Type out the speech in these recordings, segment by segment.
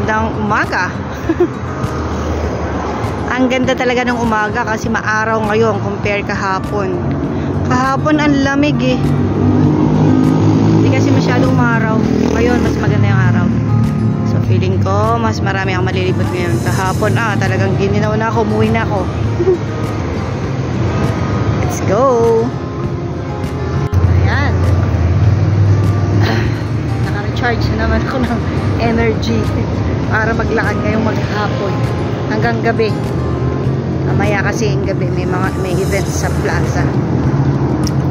magandang umaga. Ang ganda talaga ng umaga kasi maaraw ngayon compare kahapon. Kahapon ang lamig eh. Hindi kasi masyadong umaraw. Ngayon mas maganda yung araw. So feeling ko mas marami akong malilibot ngayon. Kahapon talagang gininaw na ako, umuwi na ako. Let's go. Ayan. Naka-recharge na naman ako ng energy para maglakad ngayong maghapon hanggang gabi. Mamaya kasi yung gabi may event sa plaza.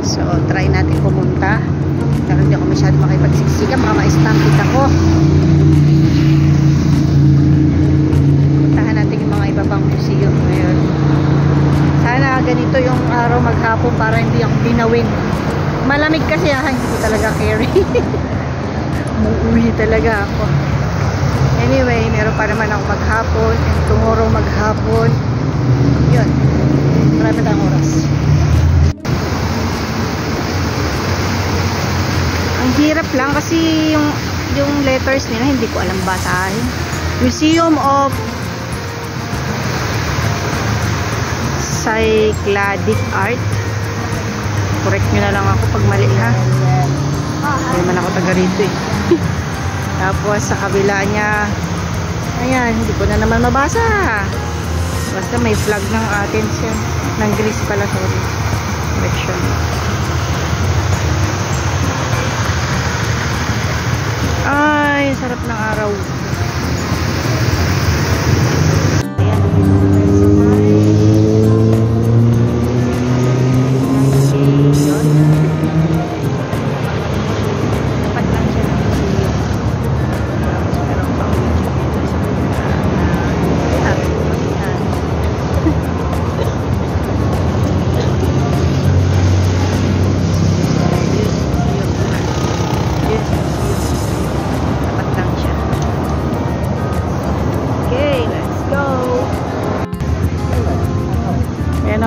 So try natin pumunta. Pero hindi ako masyado makipagsiksikan, baka ma-stampede ako. Puntahan natin yung mga iba pang museum ngayon. Sana ganito yung araw maghapon para hindi ako binawin. Malamig kasi hindi ko talaga carry. Muuwi talaga ako. Anyway, meron pa naman ako maghapon and tomorrow maghapon. Yun. Marami tayong oras. Ang hirap lang kasi yung letters nila hindi ko alam basahin. Museum of Cycladic Art. Correct nyo na lang ako pag mali ha. Hindi man ako taga rito eh. Tapos sa kabila niya, ayan, hindi ko na naman mabasa. Basta may flag ng Athens yan. Ng Greece pala, sorry. Correction. Ay, sarap ng araw. Ayan. Dapat lang siya ng museum. Meron pang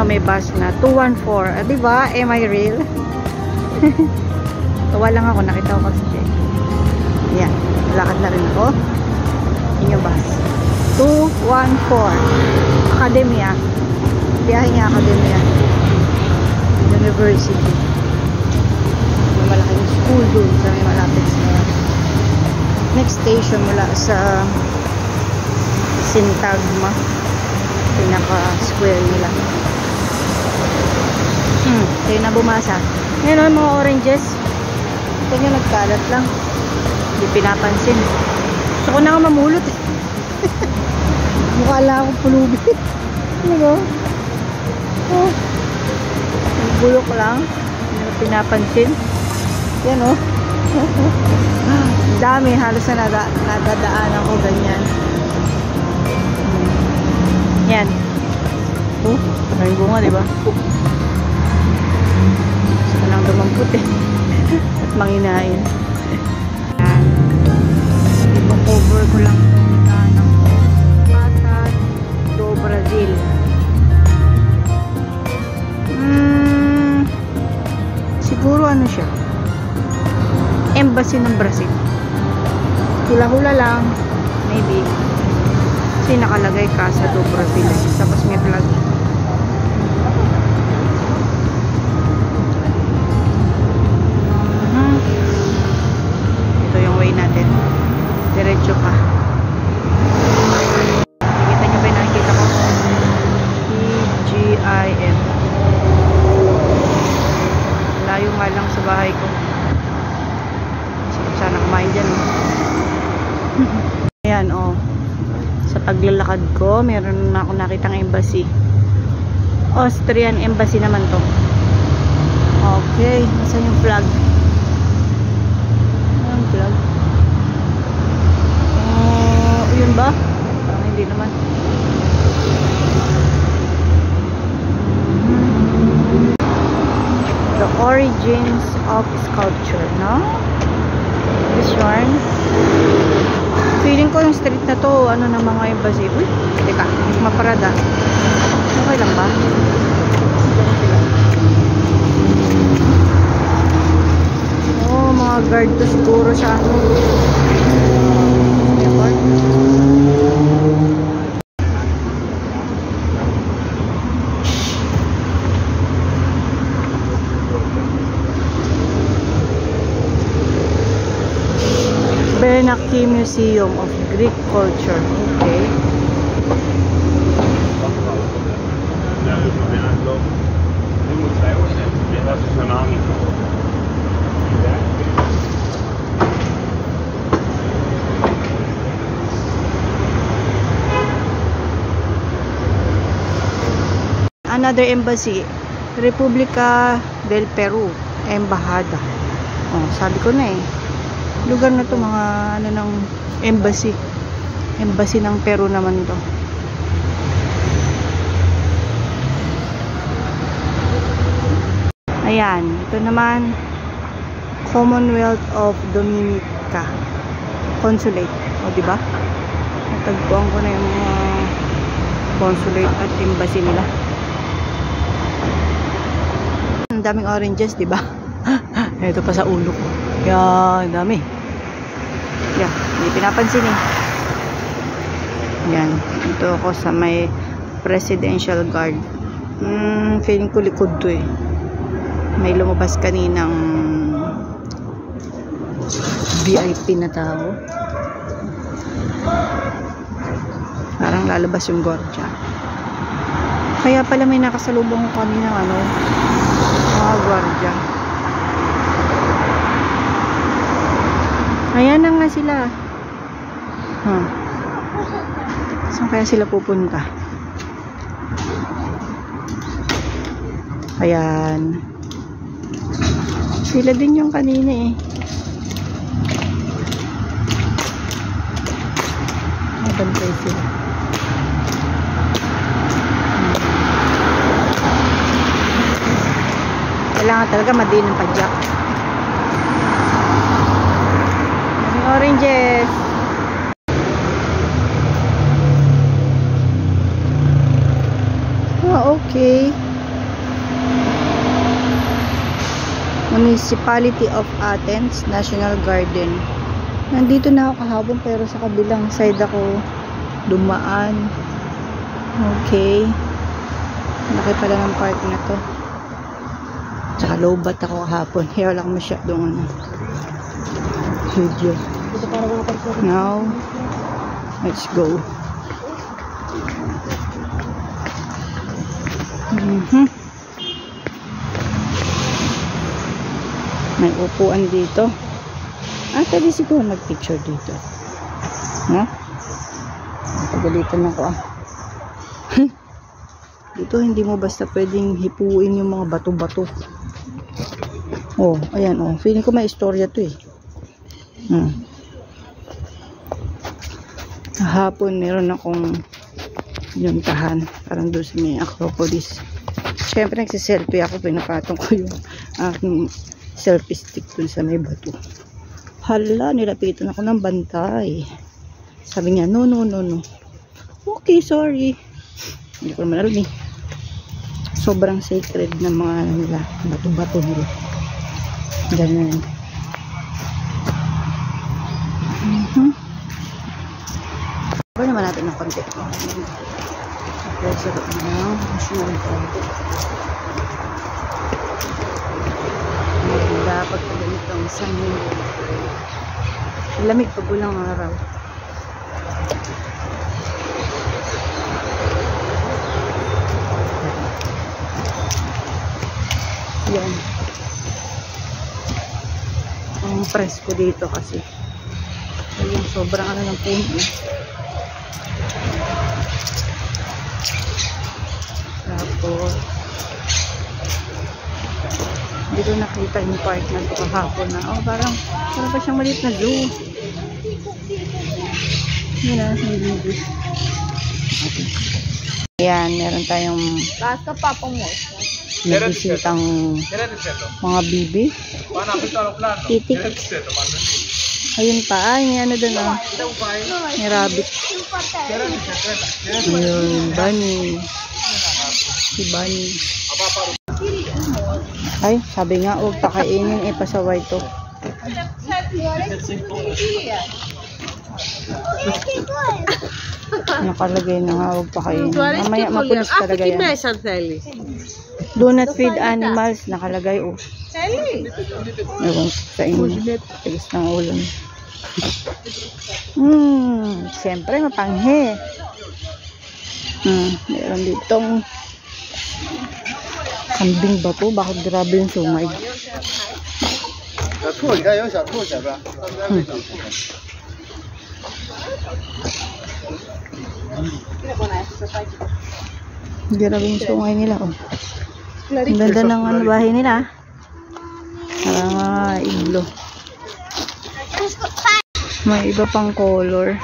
may bus na 214. Diba? Am I real? Tawa lang ako. Nakita ko kasi siya. Yan. Lakad na rin ako. Yun yung bus. 214. Academia. Biyahe niya Academia. University. May malaking school doon sa may malapit sa next station mula sa Sintagma. Pinaka-square nila. Kayo na bumasa. Ngayon mga oranges. Ito nyo nagkalat lang. Hindi pinapansin. Gusto ko na nga mamulot eh. Mukha lang akong pulubi. Ano ba? Oh. Bulok lang. Hindi na pinapansin. Yan oh. Dami. Halos na nadadaanan ko ganyan. Yan. Oh. Maraming bunga diba? Lang dumamput eh. At manginain. Yan. I-cover ko lang itong tanang Patag do Brazil. Siguro ano siya? Embassy ng Brazil. Hula-hula lang. Maybe. Kasi nakalagay Casa do Brazil. Tapos may flag. Natin diretso pa. Nakikita nyo ba yung nakikita ko? EGIM. Layo nga lang sa bahay ko. Sana kumain dyan ayan sa paglalakad ko meron na ako nakitang embassy. Austrian embassy naman to. Okay, nasa yung flag? Anong flag? Yun ba? Parang hindi naman. The origins of sculpture, no? This one. Feeling ko yung street na to, ano na mga embassy. Uy, teka, maparada. Okay lang ba? Oh, mga guard to siguro sa ano. Airport. Bernanke Museum of Greek Culture. Okay. Another embassy, Republica del Peru, Embahada. Oh, sabi ko na eh. Lugar na to, mga ano ng embassy. Embassy ng Peru naman to. Ayan, ito naman Commonwealth of Dominica Consulate. O, diba? Natagpuan ko na yung mga consulate at embassy nila. Ang daming oranges, diba? Ito pa sa ulo ko. Yan, dami. Yan, hindi pinapansin eh. Yan, ito ako sa may Presidential Guard. Feeling ko likod to eh. May lumabas kaninang VIP na tao. Parang lalabas yung gwardiya. Kaya pala may nakasalubong ko kaninang ano, mga gwardiya. Ayan na nga sila. Saan kaya sila pupunta? Ayan. Sila din yung kanina eh. Mabantay sila. Kailangan talaga madiin ng padyak. Daming oranges. Oh, okay. Municipality of Athens National Garden. Nandito na ako kahapon pero sa kabilang side ako dumaan. Okay. Laki pala ng park na to. Tsaka low bat ako kahapon. Kaya wala ko masyadong video. Now, let's go. May upuan dito. Pwede siguro mag-picture dito. No? Pagalitan ako Dito hindi mo basta pwedeng hipuin yung mga bato-bato. Oh, ayan oh. Feeling ko may istorya to eh. Hapon meron akong pinuntahan. Parang doon sa may Acropolis. Siyempre nagsiselfie ako. Pinapatong ko yung aking selfie stick dun sa may bato. Hala, nilapitan ako ng bantay. Sabi niya, no. Okay, sorry. Hindi ko naman alam eh. Sobrang sacred ng mga nila. Bato-bato nila. Ganun. Ba naman natin ng konti. Okay, sarap na. National Park. Dapat pa ganito ang sangin. Lamig pag ulang araw. Yan. Ang presko dito kasi. Ayun, sobrang ano ng puno. Tapos hindi ko nakita yung park na ito kahapon na parang pa siyang maliit na zoo. Yun na, may video. Ayan, meron tayong nabisitang mga bibi. Titik. Ayun pa, may ano doon may rabbit. Ayun, bunny. Si bunny. Ay, sabi nga, huwag pakainin, pasaway to. Nakalagay na nga, huwag pakainin. Mamaya, mapulis talaga yan. Do not feed animals, nakalagay, Ewan sa inyo. Tigas ng ulam. Siyempre mapanghe. Meron ditong kambing ba to? Bakit grabe yung sungay? Grabe yung sungay nila. Oh. Ang ganda ng ano, bahay nila. Parang mga iglo. May iba pang color.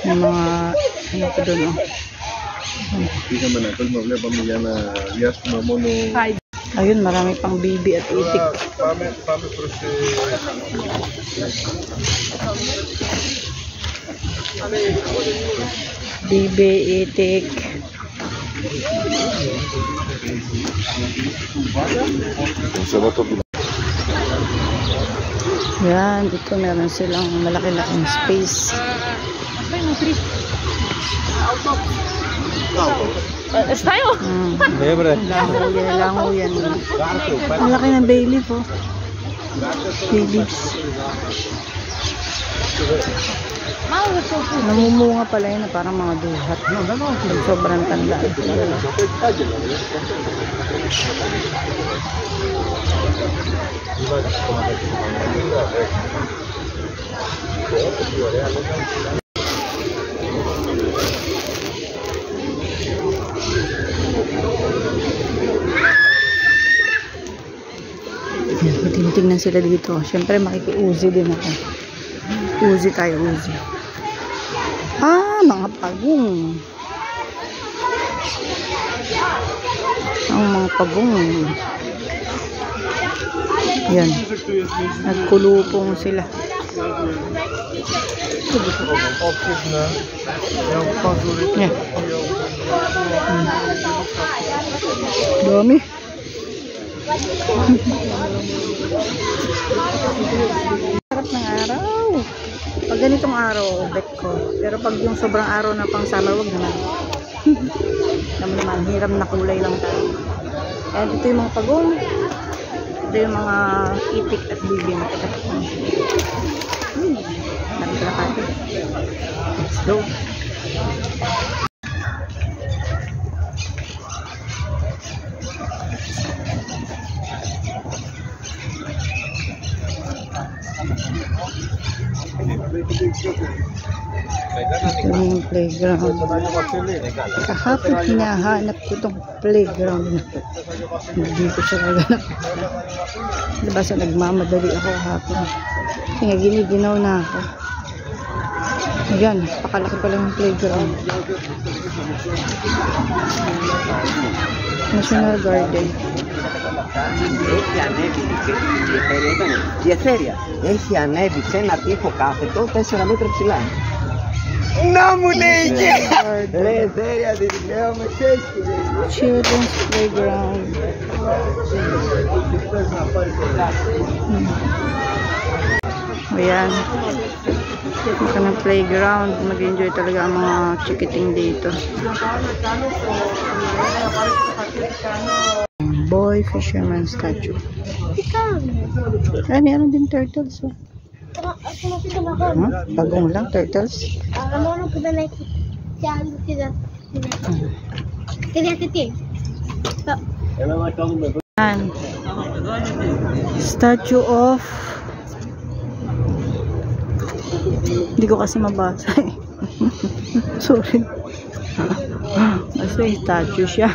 Yung mga ano ko doon, oh. Ayun, marami pang bibi at itik. Bibi, itik. Yan, dito meron silang malaki-laking space. Es tayo. Lango yan. Ang laki ng bay leaf, oh. Bay leaves. Namumunga pala yun na parang mga duhat. Sobrang tanda. Tingnan sila dito. Siyempre makiki-uzi din ako. Uzi tayo, uzi. Mga pagong. Ang mga pagong. Yan. Nagkulupong sila. Yan. Dami. Sarap ng araw. Pag ganitong araw, bet ko. Pero pag yung sobrang araw na pang summer, wag naman. Naman, hiram na kulay lang tayo. And ito yung mga pagong. Ito yung mga itik at bibing. Nakalakati. Let's go. Ito yung playground. Kahapon hinahanap ko itong playground na ito. Hindi ko siya kaganap. Diba sa nagmamadali ako kahapon. Kaya giniginaw na ako. Ayan, pakalaki pala yung playground. National Garden. Έχει ανέβει σε ένα τείχο κάθετο 4 μέτρα ψηλά. Να μου λέει και! Ελευθέρια την λέω με σέσκι. Children's playground. Ayan. Maka ng playground. Mag-enjoy talaga ang mga chikiting dito. Boy fisherman statue. Ay, meron din turtles. Oh. Pagong lang, turtles. Statue of... Hindi ko kasi mabasa eh. Sorry. Basta statue siya.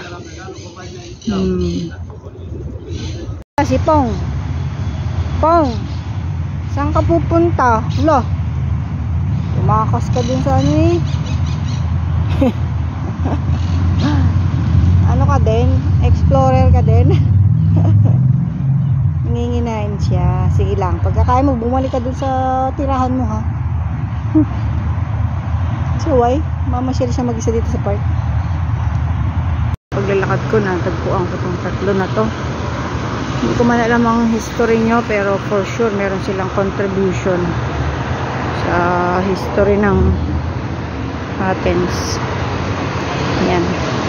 Si Pong. Pong, saan ka pupunta? Hala, tumakas ka dun sa ano eh. Ano ka din? Explorer ka din? Nanginginain siya. Sige lang, pagkakaya mo, bumalik ka dun sa tirahan mo ha. So why? Mamasyal siya mag-isa dito sa park. Paglalakad ko, natagpuan ko itong tatlo na to. Hindi ko man alam ang history nyo, pero for sure meron silang contribution sa history ng Athens. Ayan.